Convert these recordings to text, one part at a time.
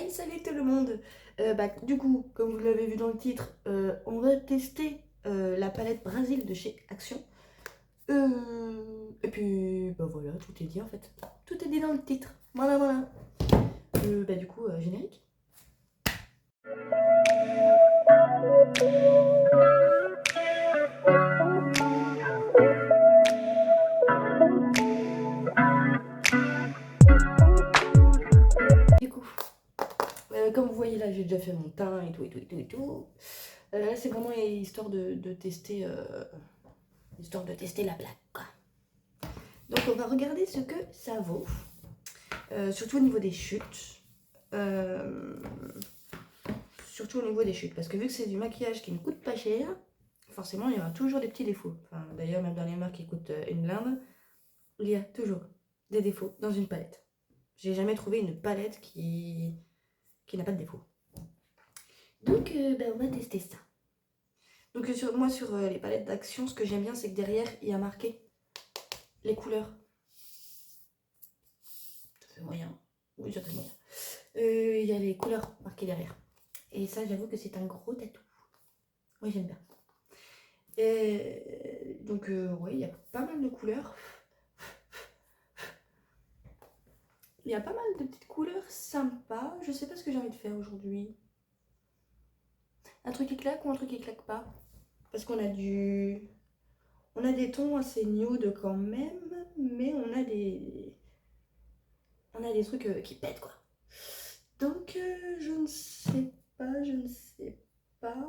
Hey, salut tout le monde! Du coup, comme vous l'avez vu dans le titre, on va tester la palette Brésil de chez Action. Et puis, voilà, tout est dit en fait. Tout est dit dans le titre. Voilà, voilà. Du coup, générique. Du coup, comme vous voyez là, j'ai déjà fait mon teint et tout, et tout, et tout, et tout. Là, c'est vraiment histoire de tester, la plaque, quoi. Donc, on va regarder ce que ça vaut. Surtout au niveau des chutes. Surtout au niveau des chutes. Parce que vu que c'est du maquillage qui ne coûte pas cher, forcément, il y aura toujours des petits défauts. Enfin, d'ailleurs, même dans les marques qui coûtent une blinde, il y a toujours des défauts dans une palette. J'ai jamais trouvé une palette qui n'a pas de défaut. Donc, on va tester ça. Donc, sur les palettes d'Action, ce que j'aime bien, c'est que derrière, il y a marqué les couleurs. Ça fait moyen. Oui, ça fait moyen. Il y a les couleurs marquées derrière. Et ça, j'avoue que c'est un gros tatou. Moi, j'aime bien. Donc, ouais, il y a pas mal de couleurs. Il y a pas mal de petites couleurs sympas. Je sais pas ce que j'ai envie de faire aujourd'hui. Un truc qui claque ou un truc qui claque pas. Parce qu'on a on a des tons assez nude quand même, mais on a des trucs qui pètent, quoi. Donc, je ne sais pas.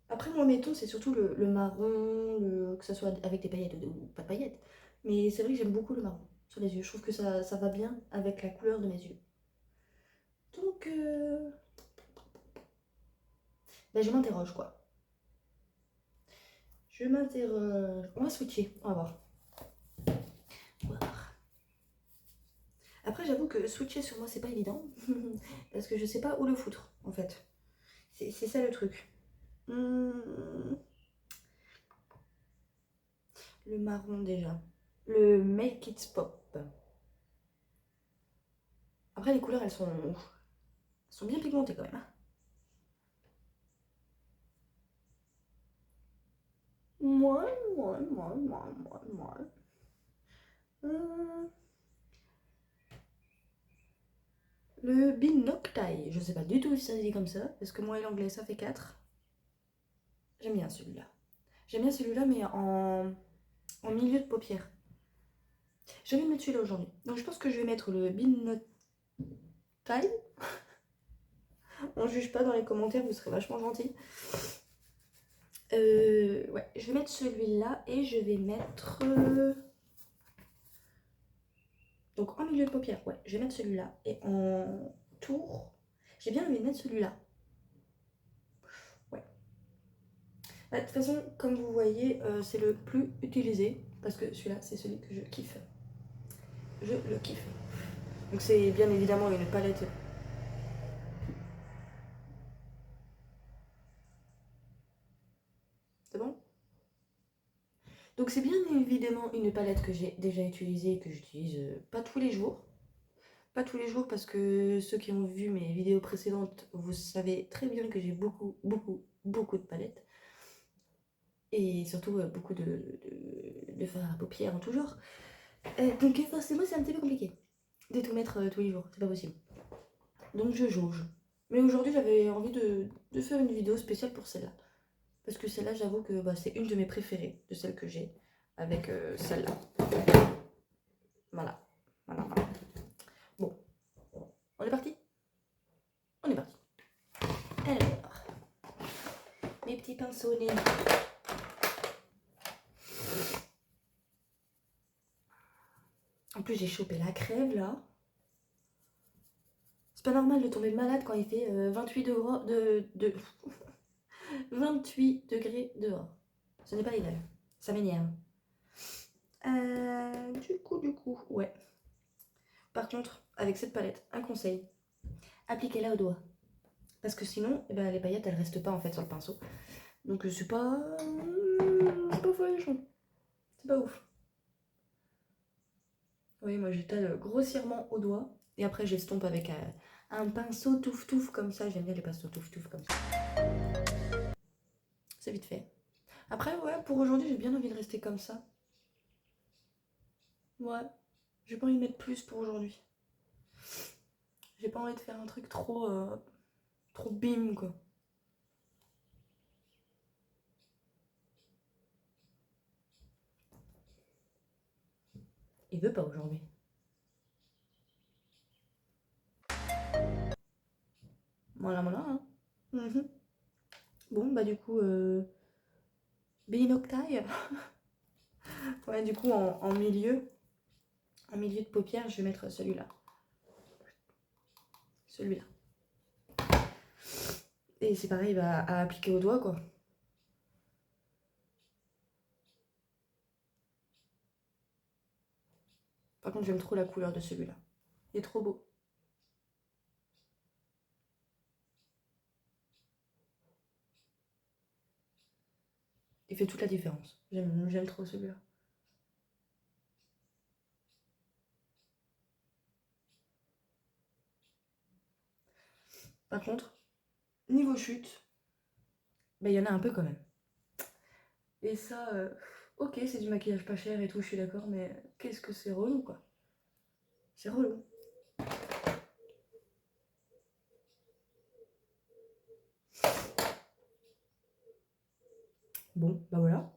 Après, moi, mes tons, c'est surtout le marron, que ça soit avec des paillettes ou pas de paillettes. Mais c'est vrai que j'aime beaucoup le marron sur les yeux. Je trouve que ça va bien avec la couleur de mes yeux. Donc, je m'interroge, quoi. Je m'interroge. On va switcher, on va voir. Après, j'avoue que switcher sur moi, c'est pas évident. Parce que je sais pas où le foutre, en fait. C'est ça le truc. Le marron, déjà. Le Make It Pop. Après, les couleurs, elles sont bien pigmentées, quand même, hein. Moi. Le Binoctai. Je sais pas du tout si ça se dit comme ça. Parce que moi et l'anglais, ça fait 4. J'aime bien celui-là. J'aime bien celui-là, mais en milieu de paupière. J'ai envie de mettre celui-là aujourd'hui. Donc je pense que je vais mettre le Binoctai. On juge pas dans les commentaires, vous serez vachement gentils. Ouais, je vais mettre celui-là et je vais mettre... Donc en milieu de paupière, ouais, je vais mettre celui-là. Et en tour, j'ai bien envie de mettre celui-là. Ouais. De toute façon, comme vous voyez, c'est le plus utilisé. Parce que celui-là, c'est celui que je kiffe. Je le kiffe. Donc c'est bien évidemment une palette. C'est bon? Donc c'est bien évidemment une palette que j'ai déjà utilisée et que j'utilise pas tous les jours. Pas tous les jours parce que ceux qui ont vu mes vidéos précédentes, vous savez très bien que j'ai beaucoup de palettes. Et surtout beaucoup de fards à paupières en tout genre. Donc forcément c'est un petit peu compliqué de tout mettre tous les jours, c'est pas possible. Donc je jauge. Mais aujourd'hui j'avais envie de faire une vidéo spéciale pour celle-là. Parce que celle-là j'avoue que c'est une de mes préférées, de celles que j'ai, avec celle-là. Voilà. Bon, on est parti? On est parti. Alors, mes petits pinceaux nez. En plus j'ai chopé la crève là. C'est pas normal de tomber malade quand il fait 28 degrés 28 degrés dehors. Ce n'est pas légal. Ça m'énerve. Du coup, ouais. Par contre, avec cette palette, un conseil. Appliquez-la au doigt. Parce que sinon, les paillettes, elles restent pas en fait sur le pinceau. Donc c'est pas... C'est pas folichon. C'est pas ouf. Oui, moi j'étale grossièrement au doigt. Et après, j'estompe avec un pinceau touf-touf comme ça. J'aime bien les pinceaux touf-touf comme ça. C'est vite fait. Après, ouais, pour aujourd'hui, j'ai bien envie de rester comme ça. Ouais, j'ai pas envie de mettre plus pour aujourd'hui. J'ai pas envie de faire un truc trop bim, quoi. Il veut pas aujourd'hui. Voilà, voilà, hein. Mhm. Bon, bah du coup, binoctaille. Ouais, du coup, en milieu de paupière, je vais mettre celui-là. Celui-là. Et c'est pareil, bah, à appliquer au doigt, quoi. Par contre, j'aime trop la couleur de celui-là. Il est trop beau. Il fait toute la différence. J'aime trop celui-là. Par contre, niveau chute, bah, il y en a un peu quand même. Et ça, ok, c'est du maquillage pas cher et tout, je suis d'accord, mais qu'est-ce que c'est relou, quoi. C'est relou. Bon, bah voilà.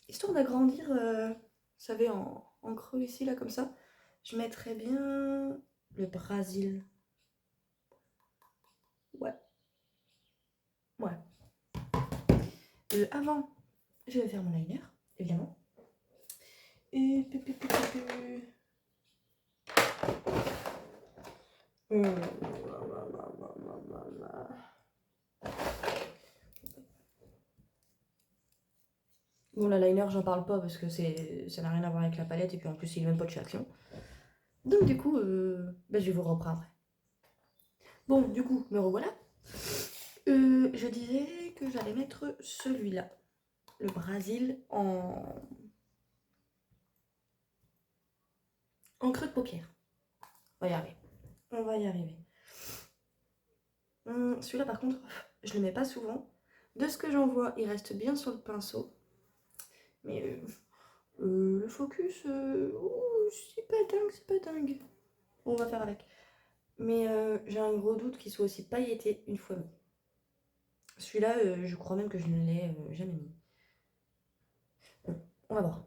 Histoire d'agrandir, vous savez, en creux ici, là, comme ça, je mettrais bien le Brésil. Ouais, ouais. Avant, je vais faire mon liner, évidemment. Et... Bon, la liner, j'en parle pas parce que ça n'a rien à voir avec la palette et puis en plus, il est même pas de chez Action. Donc, du coup, bah, je vais vous reprendre après. Bon, du coup, me revoilà. Je disais que j'allais mettre celui-là, le Brésil en creux de paupière. On va y arriver. On va y arriver. Celui-là, par contre, je le mets pas souvent. De ce que j'en vois, il reste bien sur le pinceau. Mais le focus, c'est pas dingue, c'est pas dingue. On va faire avec. Mais j'ai un gros doute qu'il soit aussi pailleté une fois mis. Celui-là, je crois même que je ne l'ai jamais mis. Bon, on va voir.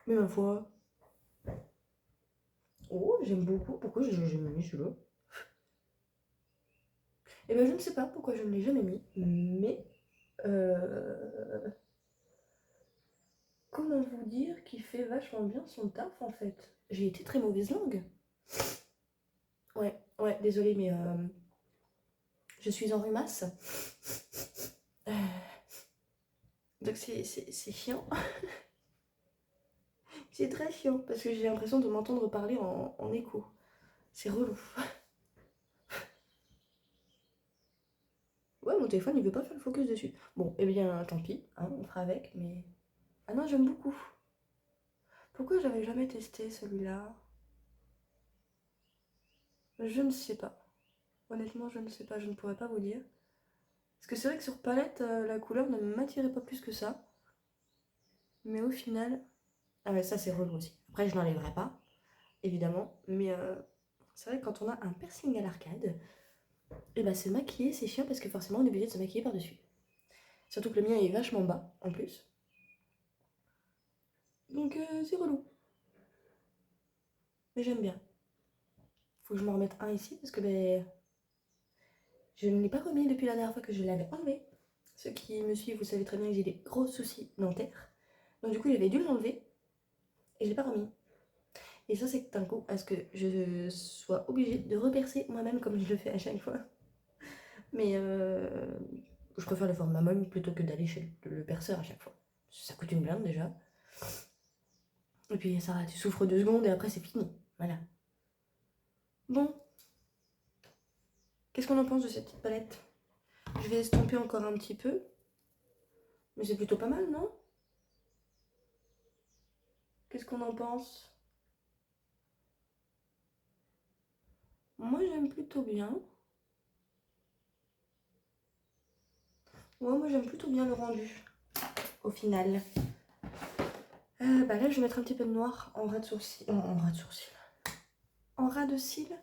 Mais ma foi. Oh, j'aime beaucoup. Pourquoi j'ai jamais mis celui-là? Eh ben, je ne sais pas pourquoi je ne l'ai jamais mis. Mais. Euh, Comment vous dire qu'il fait vachement bien son taf en fait. J'ai été très mauvaise langue. Ouais, ouais, désolée, mais je suis en rhumasse. Euh, donc c'est chiant. C'est très chiant parce que j'ai l'impression de m'entendre parler en écho. C'est relou. Ouais, mon téléphone il veut pas faire le focus dessus. Bon, eh bien tant pis, hein, on fera avec, mais. Ah non, j'aime beaucoup. Pourquoi j'avais jamais testé celui-là? Je ne sais pas. Honnêtement, je ne sais pas, je ne pourrais pas vous dire. Parce que c'est vrai que sur palette, la couleur ne m'attirait pas plus que ça. Mais au final. Ah ouais, ça c'est relou aussi. Après, je n'enlèverai pas, évidemment. Mais c'est vrai que quand on a un piercing à l'arcade, et bah se maquiller, c'est chiant parce que forcément on est obligé de se maquiller par-dessus. Surtout que le mien est vachement bas en plus. Donc c'est relou. Mais j'aime bien. Faut que je m'en remette un ici parce que ben, je ne l'ai pas remis depuis la dernière fois que je l'avais enlevé. Ceux qui me suivent, vous savez très bien que j'ai des gros soucis dentaires. Donc du coup, j'avais dû l'enlever et je l'ai pas remis. Et ça, c'est un coup à ce que je sois obligée de repercer moi-même comme je le fais à chaque fois. Mais je préfère le faire moi-même plutôt que d'aller chez le perceur à chaque fois. Ça coûte une blinde déjà. Et puis ça, tu souffres 2 secondes et après c'est fini. Voilà. Bon. Qu'est-ce qu'on en pense de cette petite palette? Je vais estomper encore un petit peu. Mais c'est plutôt pas mal, non? Qu'est-ce qu'on en pense? Moi, j'aime plutôt bien. Ouais, moi, j'aime plutôt bien le rendu, au final. Bah là, je vais mettre un petit peu de noir en ras de sourcil. En ras de sourcil. En ras de cils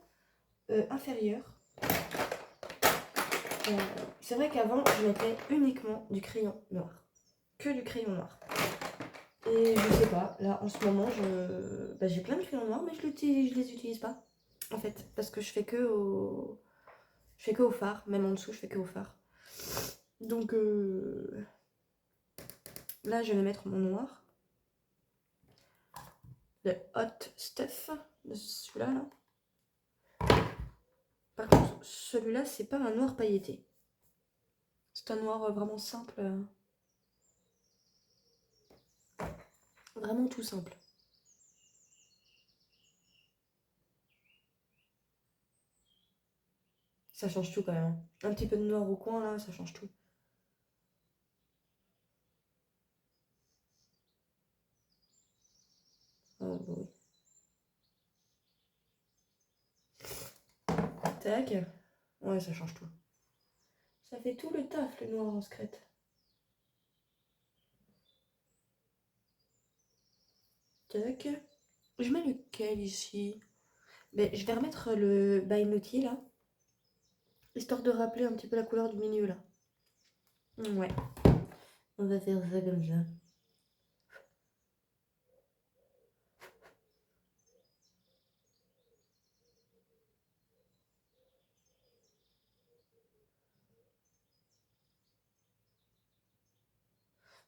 inférieur. C'est vrai qu'avant, je mettais uniquement du crayon noir. Que du crayon noir. Et je sais pas, là, en ce moment, j'ai plein de crayons noirs, mais je les utilise pas. En fait, parce que je fais que au fard. Même en dessous, je fais que au fard. Donc, là, je vais mettre mon noir. Le Hot Stuff de celui-là, là. Par contre, celui-là, c'est pas un noir pailleté. C'est un noir vraiment simple. Vraiment tout simple. Ça change tout quand même. Un petit peu de noir au coin, là, ça change tout. Bah oui. Tac. Ouais, ça change tout. Ça fait tout le taf, le noir en secrète. Tac. Je mets lequel ici? Ben, je vais remettre le By Naughty là. Histoire de rappeler un petit peu la couleur du milieu là. Ouais. On va faire ça comme ça.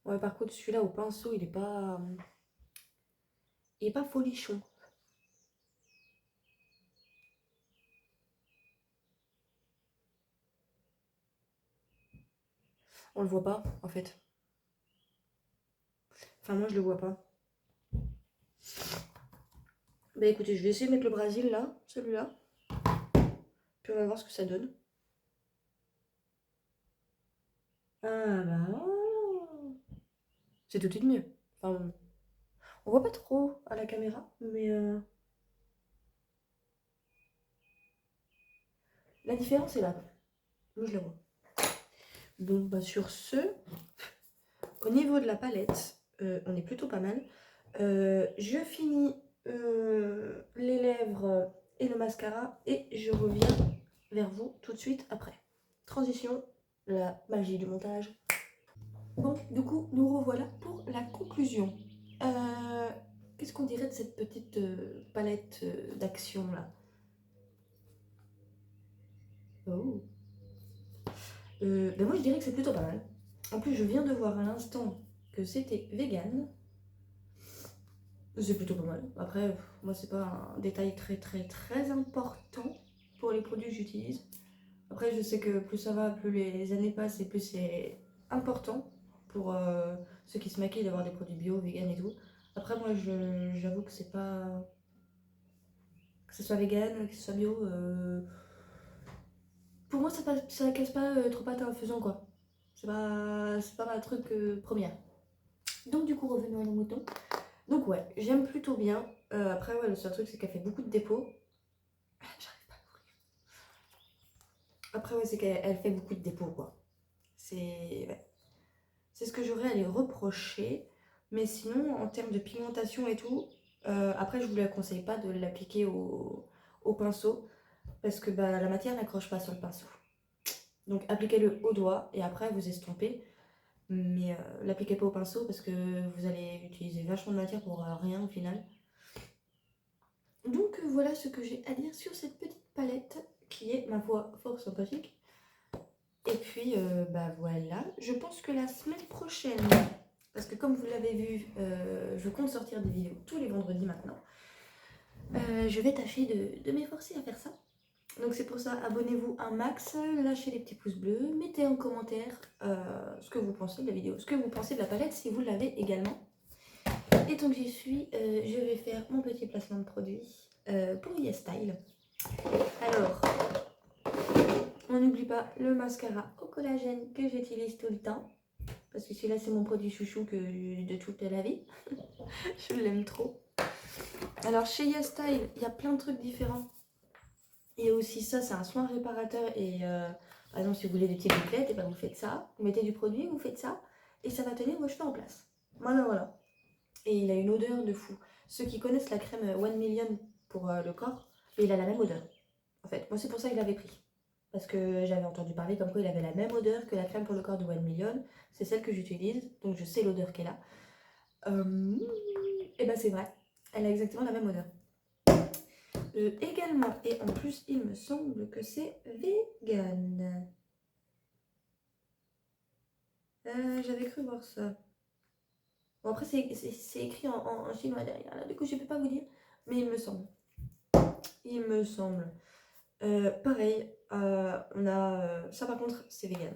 Ouais, par contre, celui-là au pinceau, il est pas. Il est pas folichon. On le voit pas, en fait. Enfin, moi, je le vois pas. Bah écoutez, je vais essayer de mettre le Brésil là, celui-là. Puis on va voir ce que ça donne. Ah bah. C'est tout de suite mieux. Enfin, on voit pas trop à la caméra, mais la différence est là. Moi, je la vois. Donc, bah, sur ce, au niveau de la palette, on est plutôt pas mal. Je finis les lèvres et le mascara et je reviens vers vous tout de suite après. Transition, la magie du montage. Bon, du coup, nous revoilà pour la conclusion. Qu'est-ce qu'on dirait de cette petite palette d'action là? Oh. Ben moi je dirais que c'est plutôt pas mal. En plus, je viens de voir à l'instant que c'était vegan. C'est plutôt pas mal. Après, moi, c'est pas un détail très très très important pour les produits que j'utilise. Après, je sais que plus ça va, plus les années passent et plus c'est important pour ceux qui se maquillent d'avoir des produits bio, vegan et tout. Après, moi, j'avoue que c'est pas. Que ce soit vegan, que ce soit bio. Pour moi, ça casse pas trop pattes en faisant quoi. C'est pas ma truc première. Donc, du coup, revenons à nos moutons. Donc ouais, j'aime plutôt bien. Après ouais, le seul truc c'est qu'elle fait beaucoup de dépôts. J'arrive pas à l'ouvrir. Après ouais, c'est qu'elle fait beaucoup de dépôts quoi. Ouais. C'est ce que j'aurais à lui reprocher. Mais sinon, en termes de pigmentation et tout, après je vous la conseille pas de l'appliquer au pinceau. Parce que bah, la matière n'accroche pas sur le pinceau. Donc appliquez-le au doigt et après vous estompez. Mais l'appliquez pas au pinceau parce que vous allez utiliser vachement de matière pour rien au final. Donc voilà ce que j'ai à dire sur cette petite palette qui est, ma foi, fort sympathique. Et puis, bah voilà, je pense que la semaine prochaine, parce que comme vous l'avez vu, je compte sortir des vidéos tous les vendredis maintenant, je vais tâcher de m'efforcer à faire ça. Donc c'est pour ça, abonnez-vous un max, lâchez les petits pouces bleus, mettez en commentaire ce que vous pensez de la vidéo, ce que vous pensez de la palette si vous l'avez également. Et tant que j'y suis, je vais faire mon petit placement de produit pour YesStyle. Alors, pas le mascara au collagène que j'utilise tout le temps. Parce que celui-là, c'est mon produit chouchou de toute la vie. Je l'aime trop. Alors, chez YesStyle, il y a plein de trucs différents. Il y a aussi ça, c'est un soin réparateur. Et par exemple, si vous voulez des petites bouclettes, et ben vous faites ça. Vous mettez du produit, vous faites ça. Et ça va tenir vos cheveux en place. Voilà, voilà. Et il a une odeur de fou. Ceux qui connaissent la crème One Million pour le corps, il a la même odeur. En fait, moi, c'est pour ça que je l'avais pris. Parce que j'avais entendu parler comme quoi il avait la même odeur que la crème pour le corps de One Million. C'est celle que j'utilise, donc je sais l'odeur qu'elle a. Et ben c'est vrai, elle a exactement la même odeur. Également, et en plus il me semble que c'est vegan. J'avais cru voir ça. Bon après c'est écrit en chinois derrière, là. Du coup je peux pas vous dire, mais il me semble. Il me semble. Pareil, on a... ça par contre c'est vegan.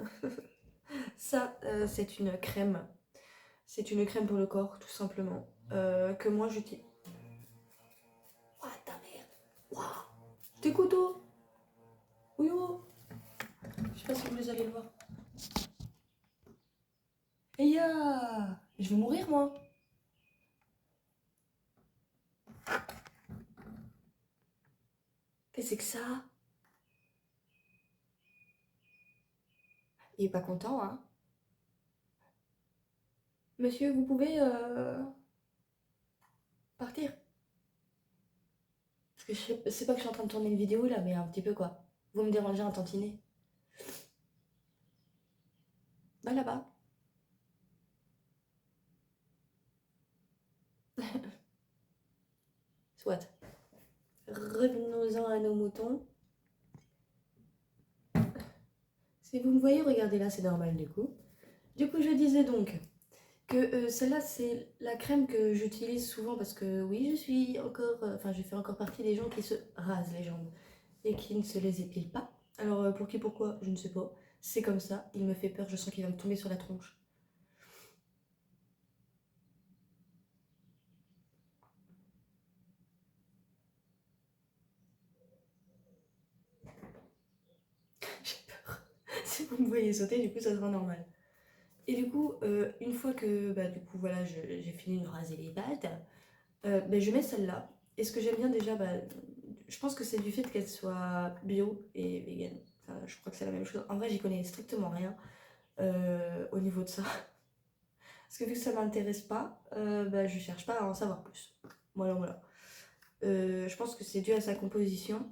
Ça c'est une crème. C'est une crème pour le corps tout simplement. Que moi j'utilise. Oh ta merde. Waouh. Tes couteaux. Oui oh. Je sais pas si vous les allez le voir. Et ya, je vais mourir moi. Qu'est-ce que c'est que ça? Il est pas content, hein? Monsieur, vous pouvez partir? Parce que je sais pas que je suis en train de tourner une vidéo là, mais un petit peu quoi. Vous me dérangez un tantinet. Bah là-bas. Soit. Revenons-en à nos moutons. Si vous me voyez, regardez là, c'est normal du coup. Du coup, je disais donc que celle-là, c'est la crème que j'utilise souvent parce que oui, je suis encore, enfin, je fais encore partie des gens qui se rasent les jambes et qui ne se les épilent pas. Alors, pour qui, pourquoi, je ne sais pas. C'est comme ça, il me fait peur, je sens qu'il va me tomber sur la tronche. J'ai peur. Si vous me voyez sauter, du coup, ça sera normal. Et du coup, une fois que, bah, du coup, voilà, j'ai fini de raser les pattes, bah, je mets celle-là. Et ce que j'aime bien déjà, bah, je pense que c'est du fait qu'elle soit bio et vegan. Enfin, je crois que c'est la même chose. En vrai, j'y connais strictement rien au niveau de ça. Parce que vu que ça m'intéresse pas, bah, je cherche pas à en savoir plus. Voilà, voilà. Je pense que c'est dû à sa composition.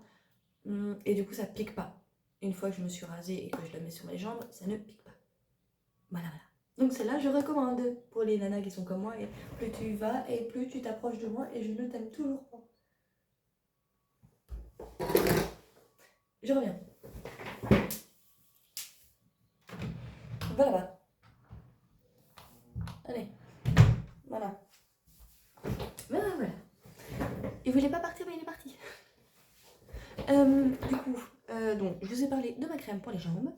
Et du coup, ça pique pas. Une fois que je me suis rasée et que je la mets sur mes jambes, ça ne pique pas. Voilà, voilà. Donc celle-là, je recommande pour les nanas qui sont comme moi. Et plus tu vas et plus tu t'approches de moi et je ne t'aime toujours pas. Je reviens. Voilà, voilà. Allez. Voilà. Voilà, voilà. Il voulait pas partir, mais il est parti. Du coup, donc, je vous ai parlé de ma crème pour les jambes.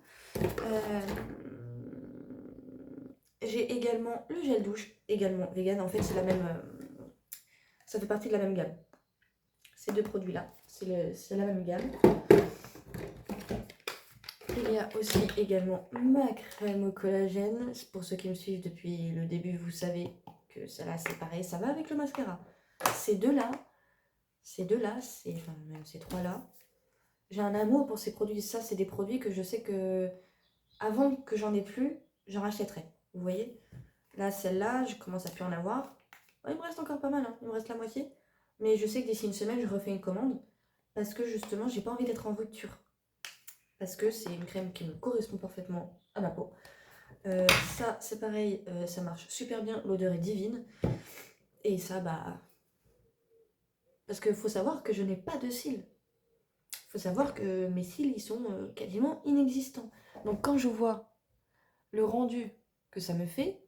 J'ai également le gel douche, également vegan. En fait, c'est la même. Ça fait partie de la même gamme. Ces deux produits-là, c'est la même gamme. Il y a aussi également ma crème au collagène. Pour ceux qui me suivent depuis le début, vous savez que celle-là, c'est pareil. Ça va avec le mascara. Ces deux-là, enfin, même ces trois-là, j'ai un amour pour ces produits. Ça, c'est des produits que je sais que avant que j'en ai plus, j'en rachèterai. Vous voyez? Là, celle-là, je commence à plus en avoir. Oh, il me reste encore pas mal, hein. Il me reste la moitié. Mais je sais que d'ici une semaine, je refais une commande. Parce que justement, j'ai pas envie d'être en rupture. Parce que c'est une crème qui me correspond parfaitement à ma peau. Ça, c'est pareil, ça marche super bien. L'odeur est divine. Et ça, bah... Parce qu'il faut savoir que je n'ai pas de cils. Il faut savoir que mes cils, ils sont quasiment inexistants. Donc quand je vois le rendu que ça me fait,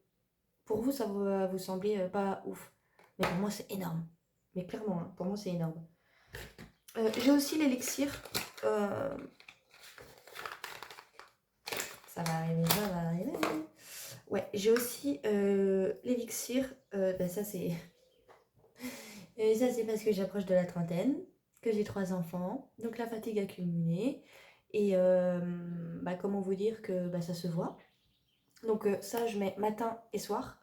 pour vous, ça va vous sembler pas ouf. Mais pour moi, c'est énorme. Mais clairement, hein, pour moi, c'est énorme. J'ai aussi l'élixir. Ça va arriver, ça va arriver. Ouais, j'ai aussi l'élixir. Ben ça, c'est... ça, c'est parce que j'approche de la trentaine, que j'ai 3 enfants. Donc la fatigue accumulée. Et comment vous dire que ça se voit. Donc ça, je mets matin et soir.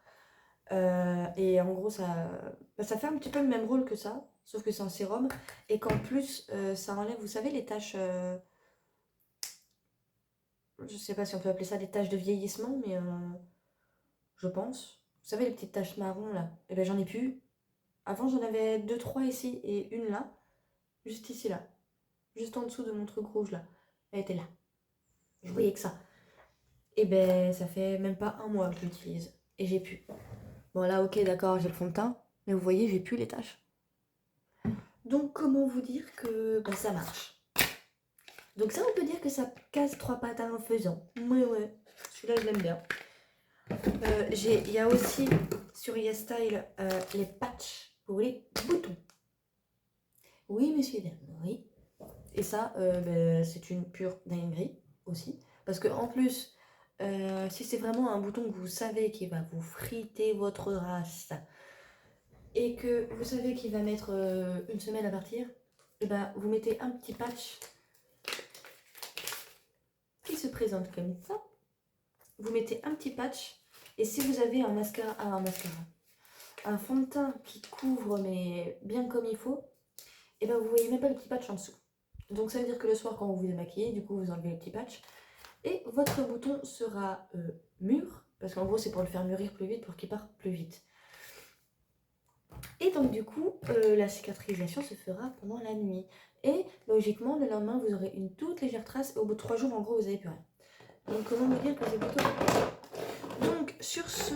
Et en gros, ça fait un petit peu le même rôle que ça, sauf que c'est un sérum. Et qu'en plus, ça enlève, vous savez, les taches... je sais pas si on peut appeler ça des taches de vieillissement, mais je pense. Vous savez, les petites taches marron, là. Et ben j'en ai plus. Avant, j'en avais deux, trois ici et une là. Juste ici, là. Juste en dessous de mon truc rouge, là. Elle était là. Je voyais que ça. Et ben, ça fait même pas un mois que je l'utilise. Et j'ai pu. Bon, là, ok, d'accord, j'ai le fond de teint. Mais vous voyez, j'ai plus les taches. Donc, comment vous dire que ça marche. Donc ça, on peut dire que ça casse trois pattes en faisant. Ouais. Celui-là, je l'aime bien. Il y a aussi sur YesStyle les patchs pour les boutons. Oui, monsieur, oui. Et ça, c'est une pure dinguerie aussi. Parce que en plus, si c'est vraiment un bouton que vous savez qui va vous friter votre race et que vous savez qu'il va mettre une semaine à partir, et vous mettez un petit patch qui se présente comme ça. Vous mettez un petit patch et si vous avez un fond de teint qui couvre mais bien comme il faut, et vous voyez même pas le petit patch en dessous. Donc ça veut dire que le soir quand vous vous démaquillez, du coup vous enlevez le petit patch et votre bouton sera mûr, parce qu'en gros c'est pour le faire mûrir plus vite, pour qu'il parte plus vite. Et donc du coup la cicatrisation se fera pendant la nuit. Et logiquement le lendemain vous aurez une toute légère trace et au bout de 3 jours en gros vous n'avez plus rien. Donc comment vous dire que c'est plutôt... Donc sur ce,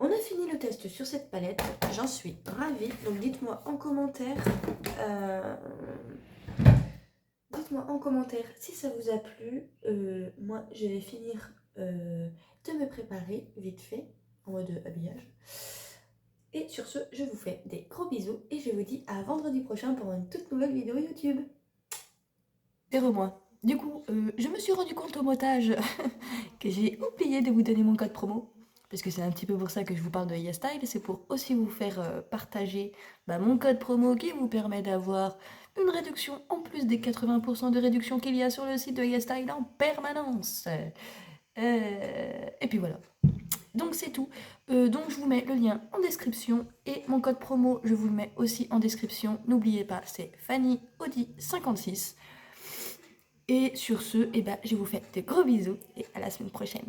on a fini le test sur cette palette. J'en suis ravie. Donc dites-moi en commentaire, si ça vous a plu. Moi je vais finir de me préparer vite fait en mode habillage. Et sur ce, je vous fais des gros bisous et je vous dis à vendredi prochain pour une toute nouvelle vidéo YouTube. Moi. Du coup, je me suis rendu compte au montage que j'ai oublié de vous donner mon code promo. Parce que c'est un petit peu pour ça que je vous parle de YesStyle. C'est pour aussi vous faire partager mon code promo qui vous permet d'avoir une réduction en plus des 80% de réduction qu'il y a sur le site de YesStyle en permanence. Et puis voilà. Donc c'est tout. Donc je vous mets le lien en description et mon code promo, je vous le mets aussi en description. N'oubliez pas, c'est FannyAudi56. Et sur ce, je vous fais de gros bisous et à la semaine prochaine.